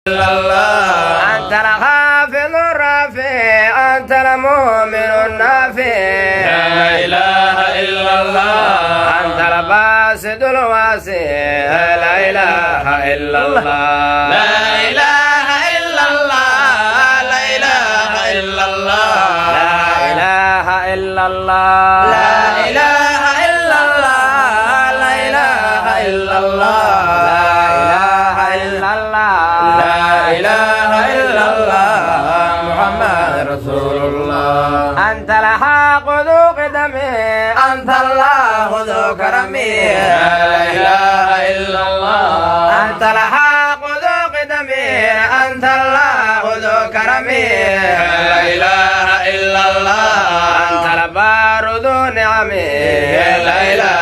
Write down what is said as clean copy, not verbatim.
إلا الله أنت الخافض الرافع أنت المؤمن النافع لا إله إلا الله أنت الباسط الواسع لا إله إلا الله لا إله إلا الله لا إله إلا الله لا إله إلا الله لا إله إلا الله لا إله إلا الله لا إله إلا الله لا إله إلا الله محمد رسول الله أنت الحق ذو قدمي أنت الله ذو كرمي لا إله إلا الله أنت الحق ذو قدمي أنت الله ذو كرمي لا إله إلا الله أنت البار ذو نعمي لا إله